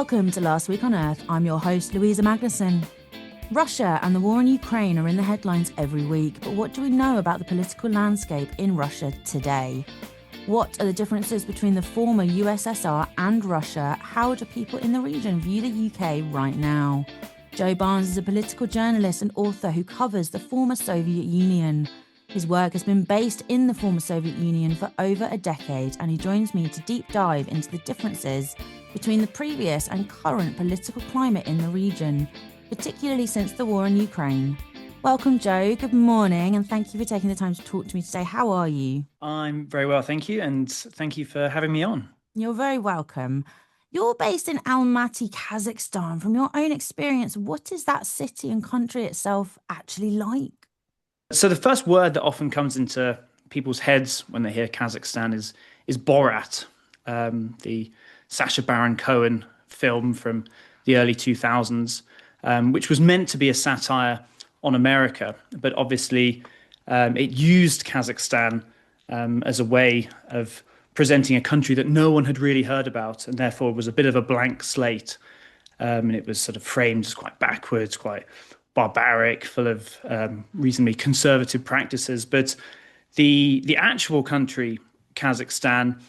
Welcome to Last Week on Earth. I'm your host, Louisa Magnussen. Russia and the war in Ukraine are in the headlines every week, but what do we know about the political landscape in Russia today? What are the differences between the former USSR and Russia? How do people in the region view the UK right now? Joe Barnes is a political journalist and author who covers the former Soviet Union. His work has been based in the former Soviet Union for over a decade, and he joins me to deep dive into the differences between the previous and current political climate in the region, particularly since the war in Ukraine. Welcome, Joe. Good morning, and thank you for taking the time to talk to me today. How are you? I'm very well, thank you, and thank you for having me on. You're very welcome. You're based in Almaty, Kazakhstan. From your own experience, what is that city and country itself actually like? So the first word that often comes into people's heads when they hear Kazakhstan is Borat, the Sacha Baron Cohen film from the early 2000s, which was meant to be a satire on America, but obviously it used Kazakhstan as a way of presenting a country that no one had really heard about, and therefore was a bit of a blank slate. And it was sort of framed as quite backwards, quite barbaric, full of reasonably conservative practices. But the actual country, Kazakhstan,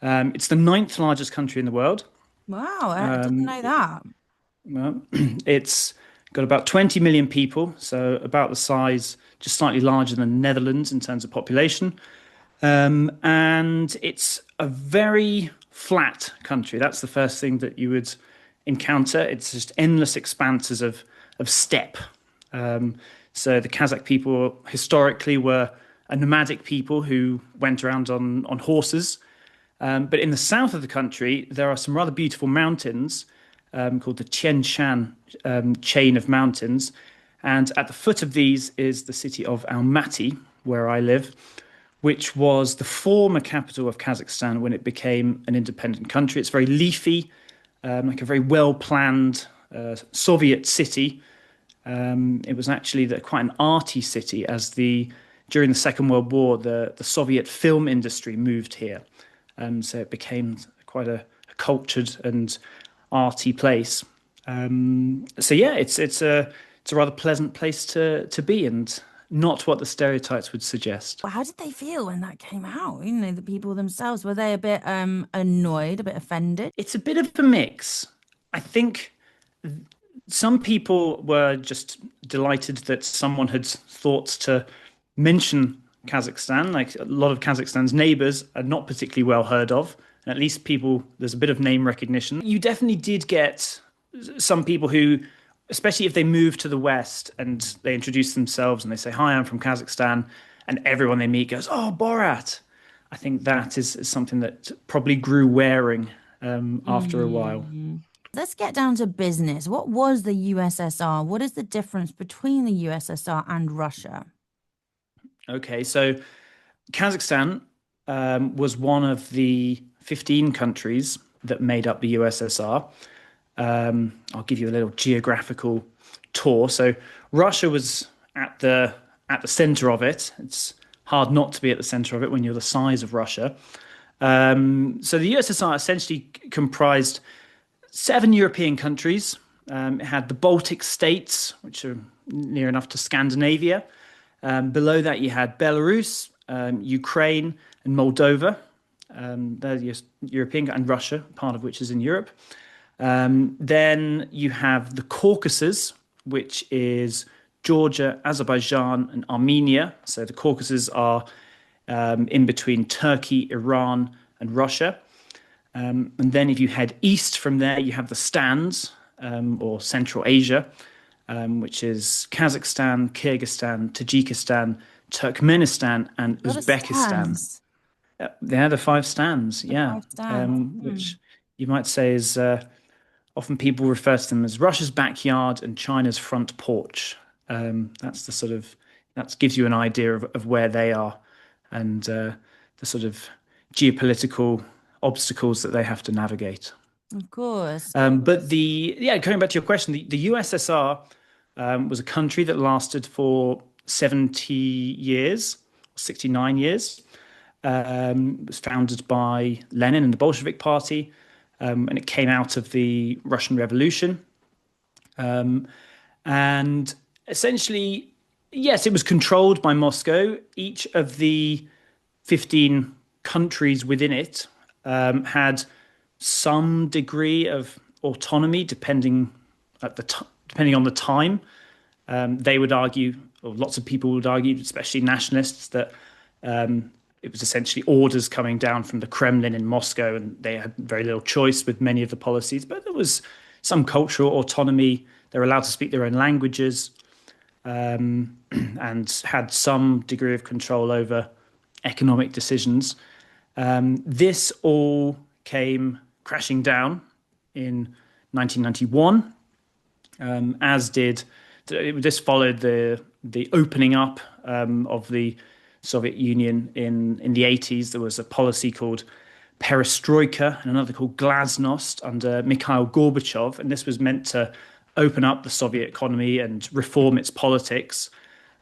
it's the 9th largest country in the world. Wow, I didn't know that. Well, it's got about 20 million people, so about the size, just slightly larger than the Netherlands in terms of population. And it's a very flat country. That's the first thing that you would encounter. It's just endless expanses of steppe. So the Kazakh people historically were a nomadic people who went around on horses. But in the south of the country, there are some rather beautiful mountains called the Tian Shan chain of mountains. And at the foot of these is the city of Almaty, where I live, which was the former capital of Kazakhstan when it became an independent country. It's very leafy, like a very well-planned Soviet city. It was actually quite an arty city, as during the Second World War, the Soviet film industry moved here. So it became quite a cultured and arty place. So yeah, it's a rather pleasant place to be, and not what the stereotypes would suggest. Well, how did they feel when that came out? You know, the people themselves, were they a bit annoyed, a bit offended? It's a bit of a mix. I think some people were just delighted that someone had thought to mention Kazakhstan. Like, a lot of Kazakhstan's neighbors are not particularly well heard of. At least there's a bit of name recognition. You definitely did get some people who, especially if they move to the West and they introduce themselves and they say, "Hi, I'm from Kazakhstan," and everyone they meet goes, "Oh, Borat." I think that is something that probably grew wearing after a while. Let's get down to business. What was the USSR? What is the difference between the USSR and Russia? Okay, so Kazakhstan was one of the 15 countries that made up the USSR. I'll give you a little geographical tour. So Russia was at the center of it. It's hard not to be at the center of it when you're the size of Russia. So the USSR essentially comprised 7 European countries. It had the Baltic states, which are near enough to Scandinavia. Below that, you had Belarus, Ukraine, and Moldova. They're European, and Russia, part of which is in Europe. Then you have the Caucasus, which is Georgia, Azerbaijan, and Armenia. So the Caucasus are in between Turkey, Iran, and Russia. And then if you head east from there, you have the Stans, or Central Asia, which is Kazakhstan, Kyrgyzstan, Tajikistan, Turkmenistan, and Uzbekistan. They're the 5 Stans, yeah. Which you might say is often people refer to them as Russia's backyard and China's front porch. That gives you an idea of where they are and the sort of geopolitical obstacles that they have to navigate. Of course. But going back to your question, the USSR was a country that lasted for 70 years, 69 years. It was founded by Lenin and the Bolshevik Party. and it came out of the Russian Revolution. And essentially, yes, it was controlled by Moscow. Each of the 15 countries within it had some degree of autonomy, depending on the time. They would argue, or lots of people would argue, especially nationalists, that it was essentially orders coming down from the Kremlin in Moscow, and they had very little choice with many of the policies. But there was some cultural autonomy. They were allowed to speak their own languages, and had some degree of control over economic decisions. This all came crashing down in 1991, as did this followed the opening up of the Soviet Union in the 80s. There was a policy called perestroika and another called glasnost under Mikhail Gorbachev, and this was meant to open up the Soviet economy and reform its politics,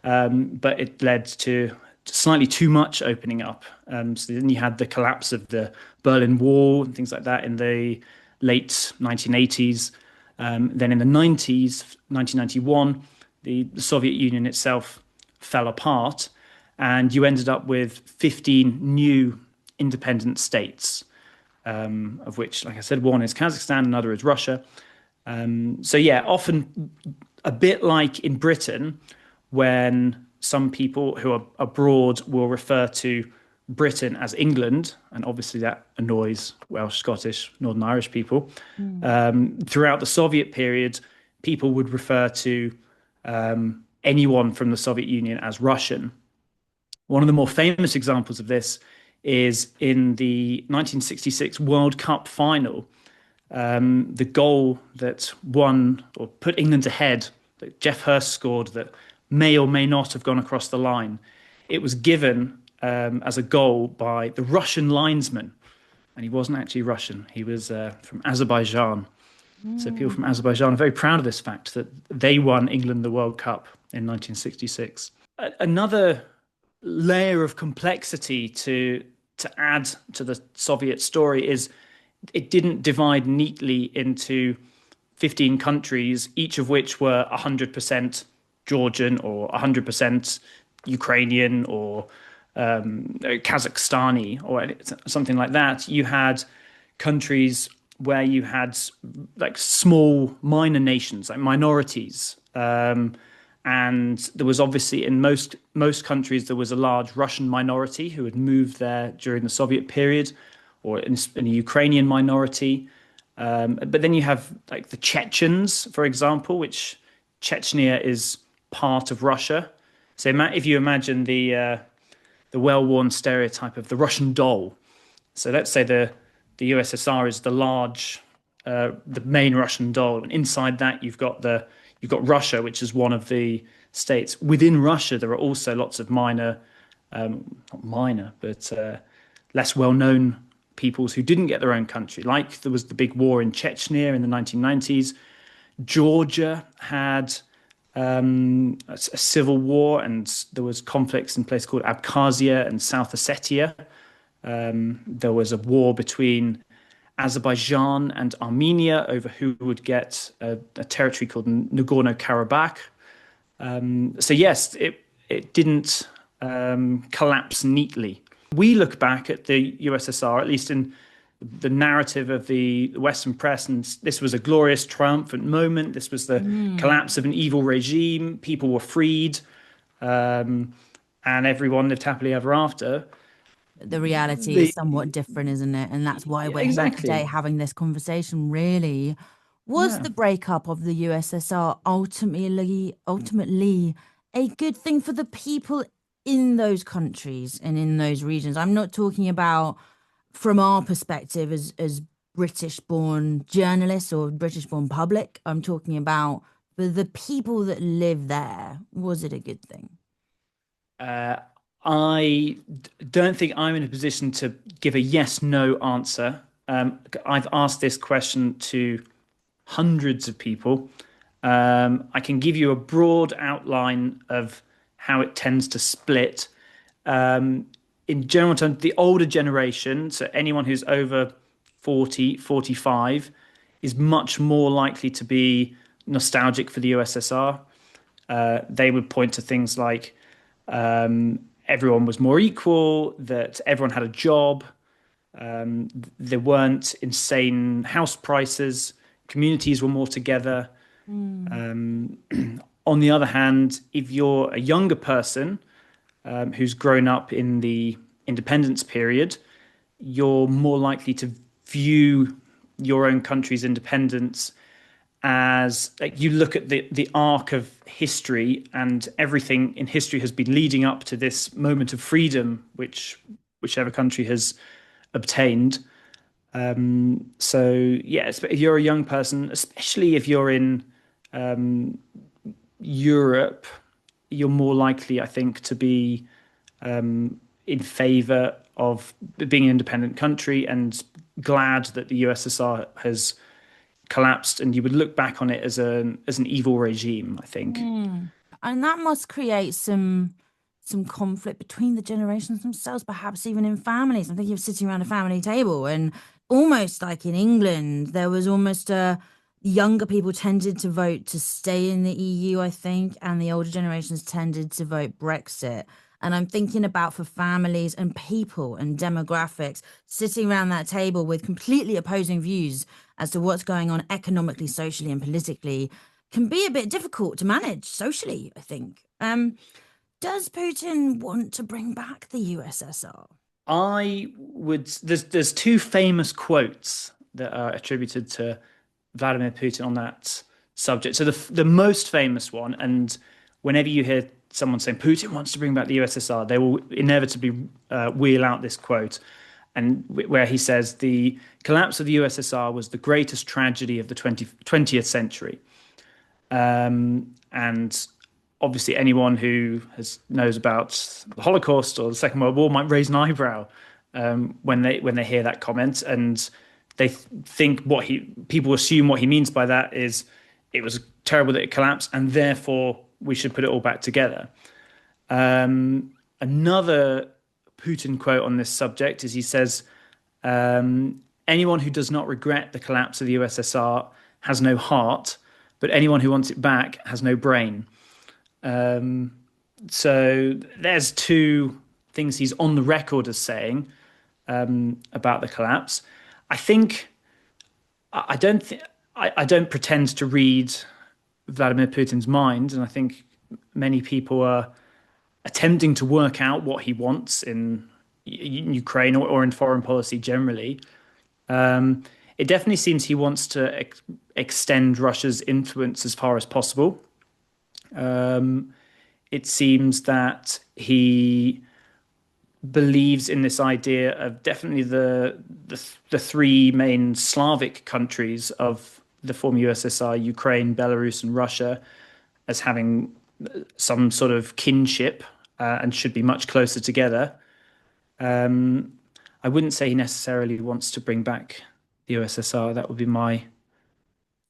but it led to slightly too much opening up. So then you had the collapse of the Berlin Wall and things like that in the late 1980s. Then in the 90s, 1991, the Soviet Union itself fell apart, and you ended up with 15 new independent states, of which, like I said, one is Kazakhstan, another is Russia. So yeah, often a bit like in Britain, when some people who are abroad will refer to Britain as England, and obviously that annoys Welsh, Scottish, Northern Irish people. Throughout the Soviet period, people would refer to anyone from the Soviet Union as Russian. One of the more famous examples of this is in the 1966 World Cup final. The goal that won or put England ahead, that Geoff Hurst scored, that may or may not have gone across the line. It was given as a goal by the Russian linesman, and he wasn't actually Russian. He was from Azerbaijan. So people from Azerbaijan are very proud of this fact, that they won England the World Cup in 1966. Another layer of complexity to add to the Soviet story is it didn't divide neatly into 15 countries, each of which were 100% Georgian or 100% Ukrainian or Kazakhstani or something like that. You had countries where you had like small minor nations, like minorities. And there was obviously in most countries, there was a large Russian minority who had moved there during the Soviet period, or in a Ukrainian minority. But then you have like the Chechens, for example, which Chechnya is part of Russia. So if you imagine the well-worn stereotype of the Russian doll. So let's say the USSR is the main Russian doll, and inside that you've got Russia, which is one of the states. Within Russia, there are also lots of minor, not minor, but less well-known peoples who didn't get their own country. Like there was the big war in Chechnya in the 1990s. Georgia had a civil war, and there was conflicts in a place called Abkhazia and South Ossetia. There was a war between Azerbaijan and Armenia over who would get a territory called Nagorno-Karabakh. So yes, it didn't collapse neatly. We look back at the USSR, at least in the narrative of the Western press, and this was a glorious, triumphant moment. This was the collapse of an evil regime. People were freed, and everyone lived happily ever after. The reality is somewhat different, isn't it? And that's why we're here today having this conversation, really. Was the breakup of the USSR ultimately a good thing for the people in those countries and in those regions? I'm not talking about from our perspective as British-born journalists or British-born public. I'm talking about for the people that live there. Was it a good thing? I don't think I'm in a position to give a yes/no answer. I've asked this question to hundreds of people. I can give you a broad outline of how it tends to split. In general terms, the older generation, so anyone who's over 40, 45 is much more likely to be nostalgic for the USSR. They would point to things like everyone was more equal, that everyone had a job, there weren't insane house prices, communities were more together. Mm. On the other hand, if you're a younger person who's grown up in the independence period, you're more likely to view your own country's independence as like you look at the arc of history, and everything in history has been leading up to this moment of freedom, whichever country has obtained. So yeah, if you're a young person, especially if you're in Europe, you're more likely, I think, to be in favor of being an independent country and glad that the USSR has collapsed, and you would look back on it as an evil regime, I think. Mm. And that must create some conflict between the generations themselves, perhaps even in families. I'm thinking of sitting around a family table and almost like in England, there was almost a younger people tended to vote to stay in the EU, I think, and the older generations tended to vote Brexit. And I'm thinking about for families and people and demographics sitting around that table with completely opposing views as to what's going on economically, socially, and politically can be a bit difficult to manage socially, I think. Does Putin want to bring back the USSR? I would there's two famous quotes that are attributed to Vladimir Putin on that subject. So the most famous one, and whenever you hear someone saying Putin wants to bring back the USSR, they will inevitably wheel out this quote, and where he says the collapse of the USSR was the greatest tragedy of the 20th century. And obviously, anyone who knows about the Holocaust or the Second World War might raise an eyebrow when they hear that comment, and they think people assume what he means by that is it was terrible that it collapsed, and therefore we should put it all back together. Another Putin quote on this subject is he says, "Anyone who does not regret the collapse of the USSR has no heart, but anyone who wants it back has no brain." So there's two things he's on the record as saying about the collapse. I think I don't think I don't pretend to read Vladimir Putin's mind, and I think many people are attempting to work out what he wants in Ukraine or in foreign policy generally. It definitely seems he wants to extend Russia's influence as far as possible. It seems that he believes in this idea of definitely the three main Slavic countries of the former USSR, Ukraine, Belarus, and Russia, as having some sort of kinship and should be much closer together. I wouldn't say he necessarily wants to bring back the USSR. That would be my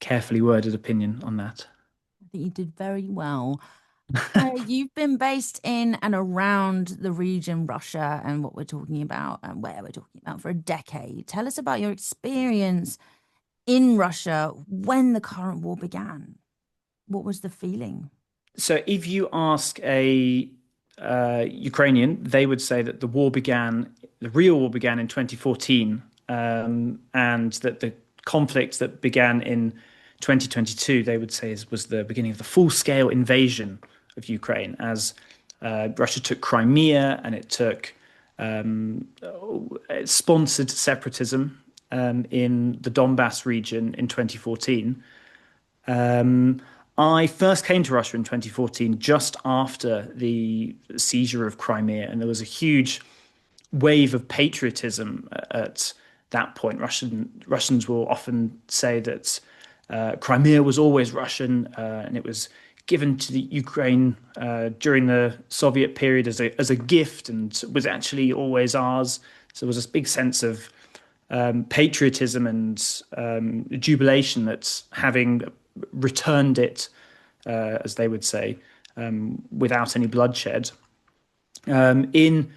carefully worded opinion on that. I think you did very well. You've been based in and around the region, Russia, and what we're talking about and where we're talking about for a decade. Tell us about your experience in Russia when the current war began. What was the feeling? So, if you ask a Ukrainian, they would say that the real war began in 2014, and that the conflict that began in 2022, they would say was the beginning of the full-scale invasion of Ukraine, as Russia took Crimea and it sponsored separatism in the Donbass region in 2014. I first came to Russia in 2014, just after the seizure of Crimea, and there was a huge wave of patriotism at that point. Russians will often say that Crimea was always Russian, and it was given to the Ukraine during the Soviet period as a gift, and was actually always ours. So there was this big sense of patriotism and jubilation that having returned it, as they would say, without any bloodshed. In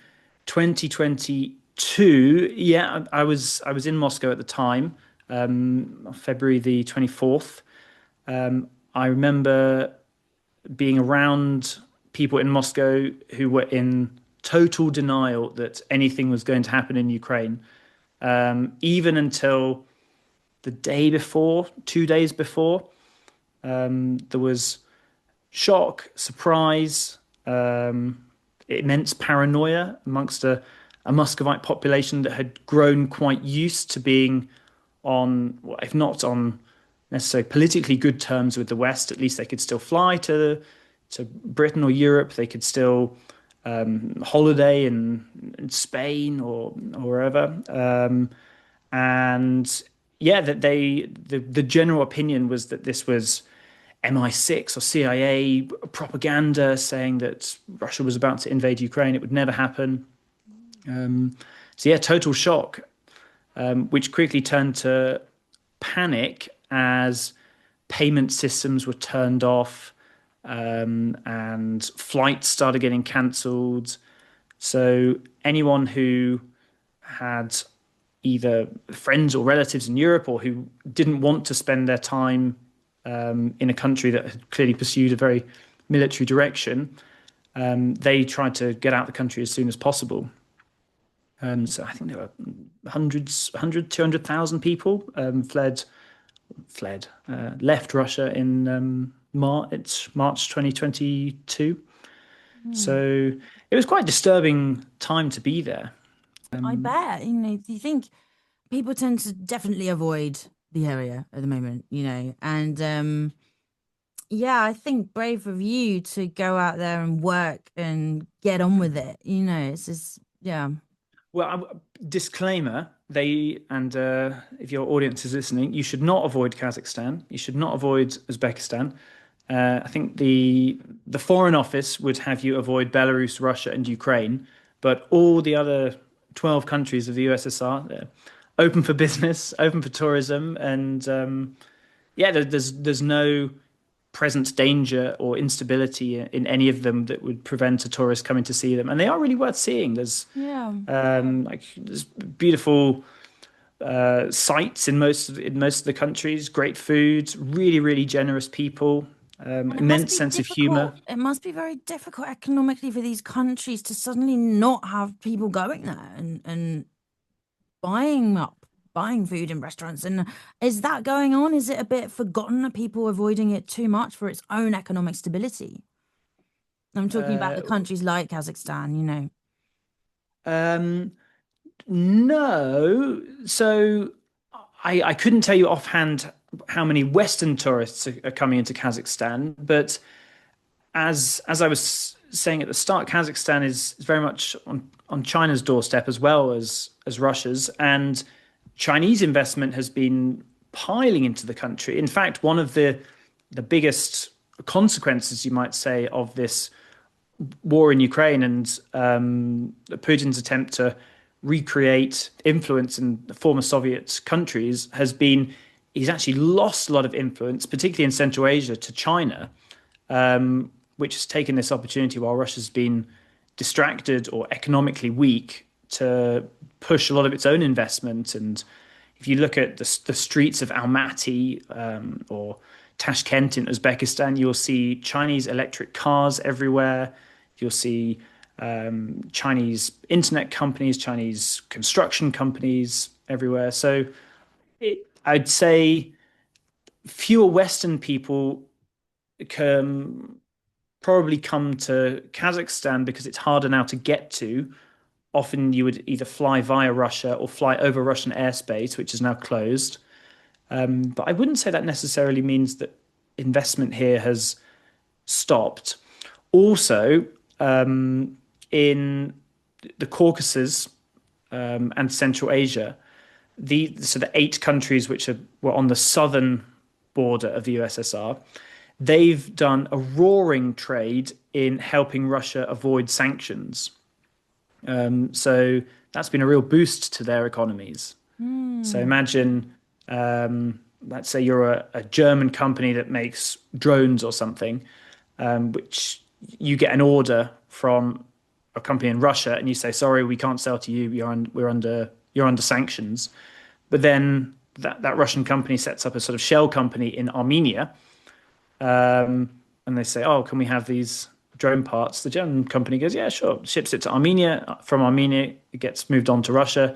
2022, Two, yeah, I was in Moscow at the time, February the 24th. I remember being around people in Moscow who were in total denial that anything was going to happen in Ukraine, even until the day before, 2 days before. There was shock, surprise, immense paranoia amongst a Muscovite population that had grown quite used to being on, well, if not on necessarily politically good terms with the West, at least they could still fly to Britain or Europe. They could still holiday in Spain or wherever. And yeah, that the general opinion was that this was MI6 or CIA propaganda saying that Russia was about to invade Ukraine. It would never happen. So yeah, total shock, which quickly turned to panic as payment systems were turned off, and flights started getting cancelled. So anyone who had either friends or relatives in Europe or who didn't want to spend their time in a country that had clearly pursued a very military direction, they tried to get out of the country as soon as possible. So I think there were hundreds, 100, 200,000 people left Russia in March 2022. So it was quite a disturbing time to be there. I bet, do you think people tend to definitely avoid the area at the moment, and yeah, I think brave of you to go out there and work and get on with it, it's just, yeah. Well, disclaimer, if your audience is listening, you should not avoid Kazakhstan. You should not avoid Uzbekistan. I think the Foreign Office would have you avoid Belarus, Russia, and Ukraine, but all the other 12 countries of the USSR, they're open for business, open for tourism, and yeah, there's no present danger or instability in any of them that would prevent a tourist coming to see them, and they are really worth seeing. Yeah. There's beautiful sites in most of the countries, great food, really really generous people, And it must immense be sense of humor. difficult. It must be very difficult economically for these countries to suddenly not have people going there and buying up, buying food in restaurants. And is that going on? Is it a bit forgotten? Are people avoiding it too much for its own economic stability? I'm talking about the countries like Kazakhstan. Um, no, so I couldn't tell you offhand how many Western tourists are coming into Kazakhstan, but as I was saying at the start, Kazakhstan is very much on China's doorstep as well as Russia's, and Chinese investment has been piling into the country. In fact, one of the biggest consequences, you might say, of this war in Ukraine and Putin's attempt to recreate influence in the former Soviet countries has been he's actually lost a lot of influence, particularly in Central Asia, to China, which has taken this opportunity while Russia's been distracted or economically weak to push a lot of its own investment. And if you look at the streets of Almaty or Tashkent in Uzbekistan, you'll see Chinese electric cars everywhere. You'll see Chinese internet companies, Chinese construction companies everywhere. So I'd say fewer Western people can probably come to Kazakhstan because it's harder now to get to. Often you would either fly via Russia or fly over Russian airspace, which is now closed. But I wouldn't say that necessarily means that investment here has stopped. Also, in the Caucasus and Central Asia, the 8 countries which were on the southern border of the USSR, they've done a roaring trade in helping Russia avoid sanctions. So that's been a real boost to their economies. So imagine, let's say you're a German company that makes drones or something, which you get an order from a company in Russia and you say, sorry, we can't sell to you. You're under sanctions. But then that Russian company sets up a sort of shell company in Armenia, and they say, oh, can we have these drone parts? The German company goes, yeah, sure. Ships it to Armenia. From Armenia, it gets moved on to Russia.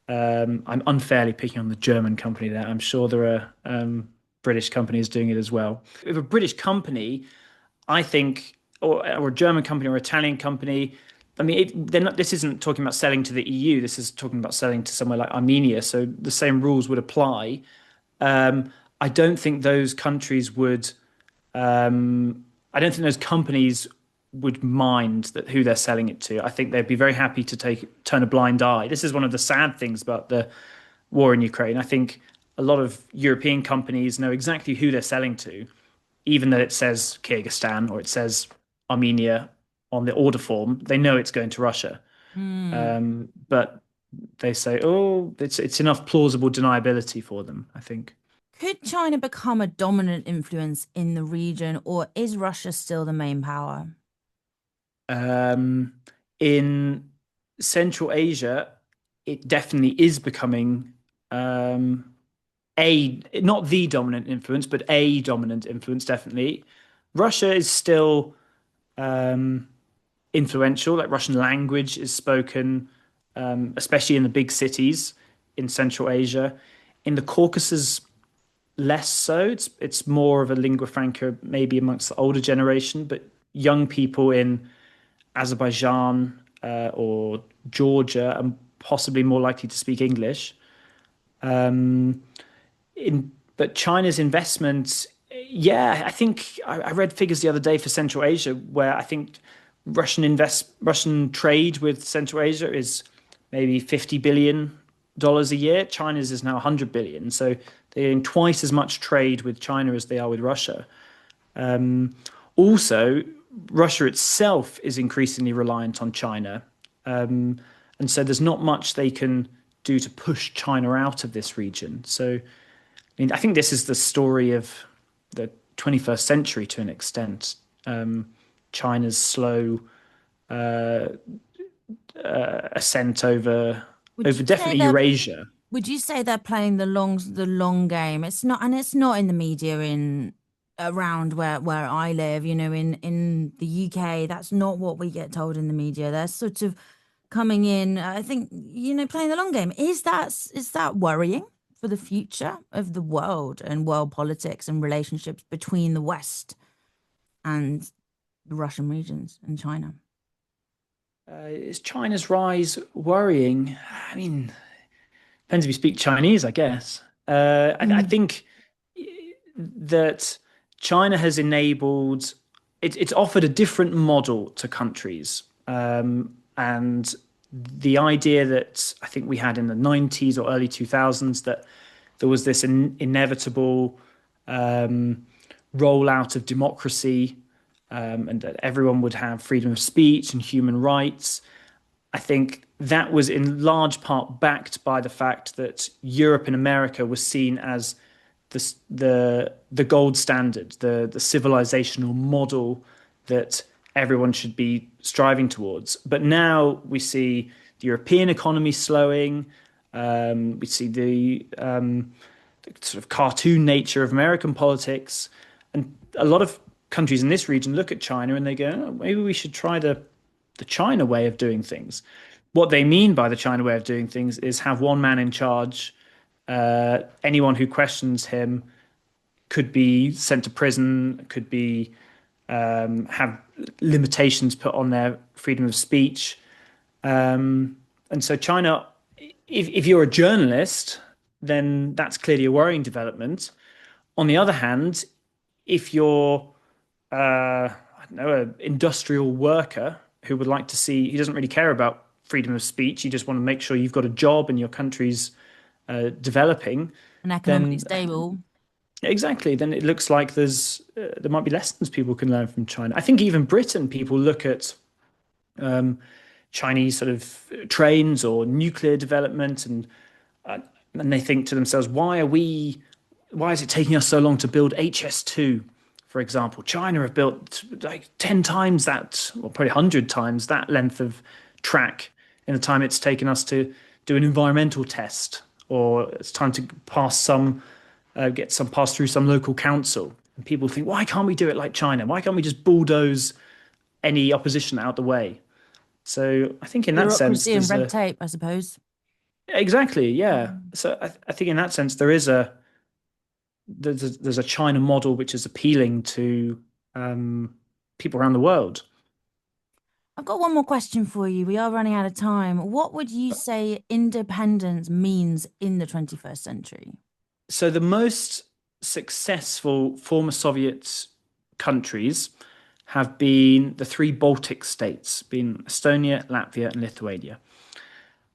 I'm unfairly picking on the German company there. I'm sure there are British companies doing it as well. If a British company, I think, or a German company or Italian company, I mean, they're not. This isn't talking about selling to the EU. This is talking about selling to somewhere like Armenia. So the same rules would apply. I don't think those countries would. I don't think those companies would mind that who they're selling it to. I think they'd be very happy to turn a blind eye. This is one of the sad things about the war in Ukraine. I think a lot of European companies know exactly who they're selling to, even though it says Kyrgyzstan or it says Armenia on the order form. They know it's going to Russia, but they say, "Oh, it's enough plausible deniability for them." I think. Could China become a dominant influence in the region, or is Russia still the main power? In Central Asia, it definitely is becoming a not the dominant influence, but a dominant influence, definitely. Russia is still influential, like Russian language is spoken, especially in the big cities in Central Asia. In the Caucasus, less so. It's more of a lingua franca, maybe amongst the older generation, but young people in Azerbaijan or Georgia are possibly more likely to speak English. But China's investment, yeah, I think I read figures the other day for Central Asia where I think Russian trade with Central Asia is maybe $50 billion a year. China's is now 100 billion. So they're getting twice as much trade with China as they are with Russia. Also, Russia itself is increasingly reliant on China. And so there's not much they can do to push China out of this region. So, I mean, I think this is the story of the 21st century to an extent. China's slow ascent over definitely Eurasia. Would you say they're playing the long game? It's not, and it's not in the media in around where I live, in the UK, that's not what we get told in the media. They're sort of coming in, I think, playing the long game. Is that worrying for the future of the world and world politics and relationships between the West and the Russian regions and China? Is China's rise worrying? I mean, depends if you speak Chinese, I guess. I think that China has enabled it's offered a different model to countries. And the idea that I think we had in the 90s or early 2000s that there was this inevitable rollout of democracy and that everyone would have freedom of speech and human rights. I think that was in large part backed by the fact that Europe and America was seen as the gold standard, the civilizational model that everyone should be striving towards. But now we see the European economy slowing. We see the sort of cartoon nature of American politics. And a lot of countries in this region look at China and they go, oh, maybe we should try the China way of doing things. What they mean by the China way of doing things is have one man in charge. Anyone who questions him could be sent to prison, could be have limitations put on their freedom of speech. And so China, if you're a journalist, then that's clearly a worrying development. On the other hand, if you're I don't know, an industrial worker who would like to see, he doesn't really care about freedom of speech, you just want to make sure you've got a job and your country's developing and economically stable. Exactly. Then it looks like there might be lessons people can learn from China. I think even Britain, people look at Chinese sort of trains or nuclear development, and they think to themselves, why is it taking us so long to build HS2 for example, China have built like 10 times that, or probably 100 times that length of track in the time it's taken us to do an environmental test, or it's time to pass through some local council. And people think, why can't we do it like China? Why can't we just bulldoze any opposition out the way? So I think in that sense, Bureaucracy and red tape, I suppose. exactly, yeah. So I think in that sense, there's a China model which is appealing to people around the world. I've got one more question for you. We are running out of time. What would you say independence means in the 21st century? So the most successful former Soviet countries have been the three Baltic states, being Estonia, Latvia, and Lithuania.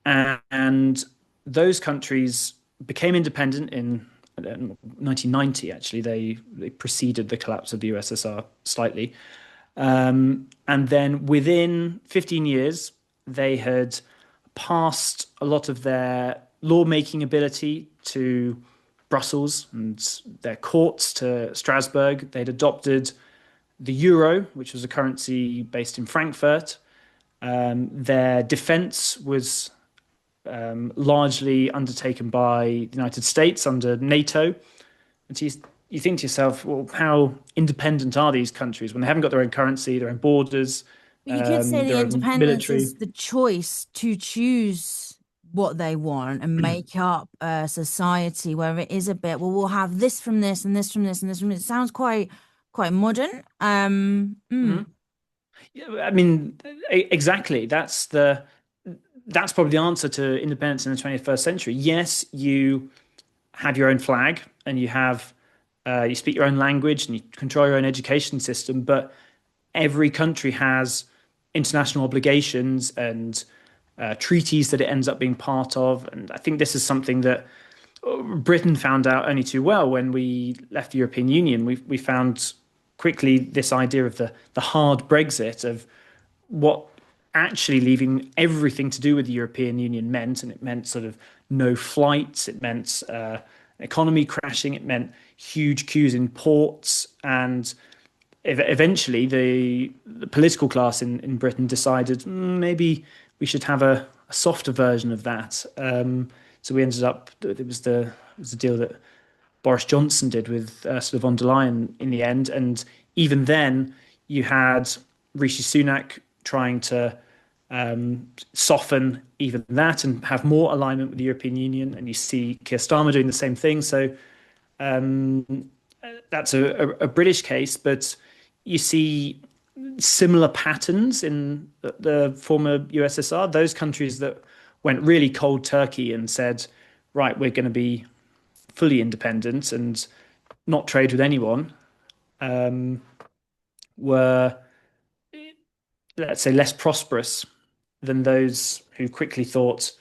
And those countries became independent in 1990, actually. They preceded the collapse of the USSR slightly. And then within 15 years, they had passed a lot of their lawmaking ability to Brussels and their courts to Strasbourg. They'd adopted the euro, which was a currency based in Frankfurt. Their defense was largely undertaken by the United States under NATO. And so you think to yourself, well, how independent are these countries when they haven't got their own currency, their own borders, You could say the their own independence military? is the choice to choose what they want and make up a society where it is a bit, well, we'll have this from this and this from this and this from this. It sounds quite modern. Yeah, I mean, exactly. That's probably the answer to independence in the 21st century. Yes, you have your own flag and you speak your own language and you control your own education system, but every country has international obligations and treaties that it ends up being part of. And I think this is something that Britain found out only too well when we left the European Union. We found quickly this idea of the hard Brexit, of what actually leaving everything to do with the European Union meant. And it meant sort of no flights, it meant economy crashing, it meant huge queues in ports, and eventually the political class in Britain decided maybe we should have a softer version of that. So we ended up, it was the deal that Boris Johnson did with Ursula von der Leyen in the end. And even then you had Rishi Sunak trying to soften even that and have more alignment with the European Union. And you see Keir Starmer doing the same thing. So that's a British case, but you see similar patterns in the former USSR. Those countries that went really cold turkey and said, right, we're going to be fully independent and not trade with anyone, were, let's say, less prosperous than those who quickly thought,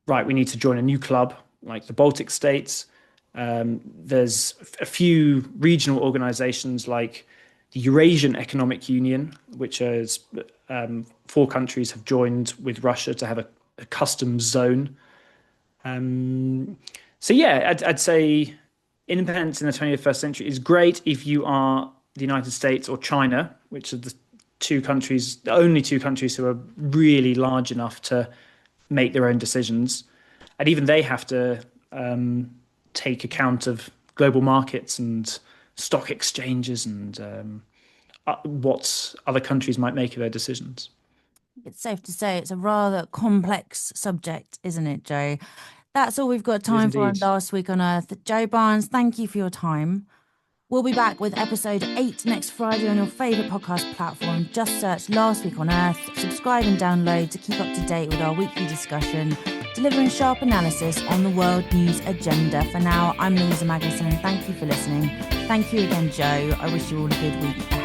right, we need to join a new club like the Baltic states. There's a few regional organizations like the Eurasian Economic Union, which is 4 countries have joined with Russia to have a customs zone. So yeah, I'd say independence in the 21st century is great if you are the United States or China, which are the only two countries who are really large enough to make their own decisions. And even they have to take account of global markets and stock exchanges and what other countries might make of their decisions. It's safe to say it's a rather complex subject, isn't it, Joe? That's all we've got time for on Last Week on Earth. Joe Barnes, thank you for your time. We'll be back with episode 8 next Friday on your favourite podcast platform. Just search Last Week on Earth, subscribe and download to keep up to date with our weekly discussion, delivering sharp analysis on the world news agenda. For now, I'm Louisa Magnussen and thank you for listening. Thank you again, Joe. I wish you all a good week ahead.